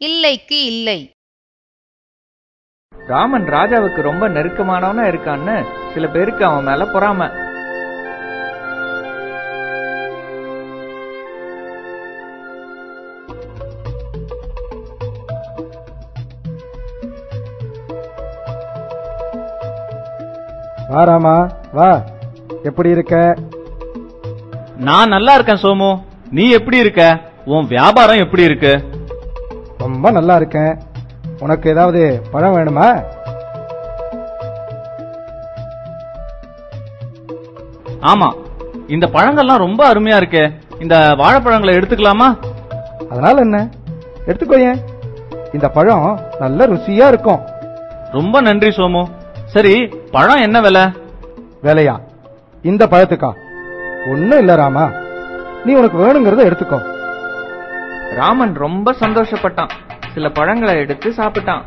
இல்லைக்கு இல்லை. ராமன் ராஜாவுக்கு ரொம்ப நெருக்கமானவனா இருக்கான்னு சில பேருக்கு அவன் மேல பொறாம. வா ராமா வா, எப்படி இருக்க? நான் நல்லா இருக்கேன் சோமு, நீ எப்படி இருக்க? உன் வியாபாரம் எப்படி இருக்கு? ரொம்ப நல்லா இருக்கேன். உனக்கு ஏதாவது பழம் வேணுமா? ஆமா, இந்த பழங்கள்லாம் ரொம்ப அருமையா இருக்கு. இந்த வாழைப்பழங்களை எடுத்துக்கலாமா? அதனால என்ன, எடுத்துக்கோயேன். இந்த பழம் நல்ல ருசியா இருக்கும். ரொம்ப நன்றி சோமு. சரி, பழம் என்ன விலை? வேலையா? இந்த பழத்துக்கா? ஒண்ணும் இல்ல ராமா, நீ உனக்கு வேணுங்கிறத எடுத்துக்கோ. ராமன் ரொம்ப சந்தோஷப்பட்டான். சில பழங்களை எடுத்து சாப்பிட்டான்.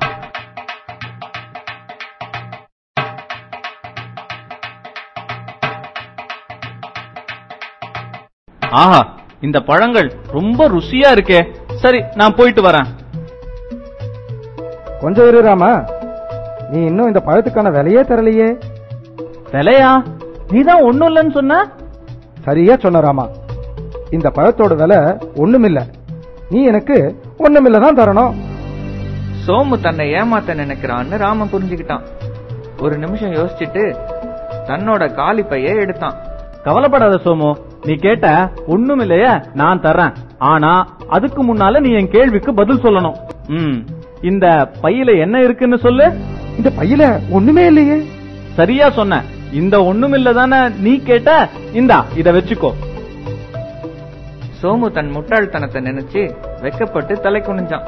ஆஹா, இந்த பழங்கள் ரொம்ப ருசியா இருக்கே. சரி, நான் போயிட்டு வரேன். கொஞ்சம் இரு ராமா, நீ இன்னும் இந்த பழத்துக்கான விலையே தரலையே. விலையா? நீதான் ஒண்ணும் இல்லைன்னு சொன்ன. சரியா சொன்ன ராமா, இந்த பழத்தோட விலை ஒண்ணுமில்ல. நீ எனக்கு ஒண்ணுமில்லதான் தரணும். சோமு தன்னை ஏமாத்த நினைக்கிறான்னு ராமன் புரிஞ்சுக்கிட்டான். ஒரு நிமிஷம் யோசிச்சுட்டு தன்னோட காலி பையை எடுத்தான். கவலைப்படாத சோமு, நீ கேட்ட ஒண்ணும் இல்லையே, நான் தர்றேன். ஆனா அதுக்கு முன்னால நீ என் கேள்விக்கு பதில் சொல்லணும். இந்த பையில என்ன இருக்குன்னு சொல்லு. இந்த பையில ஒண்ணுமே இல்லையே. சரியா சொன்ன. இந்த ஒண்ணுமில்லதானே நீ கேட்ட. இந்தா, இத வச்சுக்கோ. சோமு தன் முட்டாள்தனத்தை நினைச்சு வெக்கப்பட்டு தலை குனிஞ்சான்.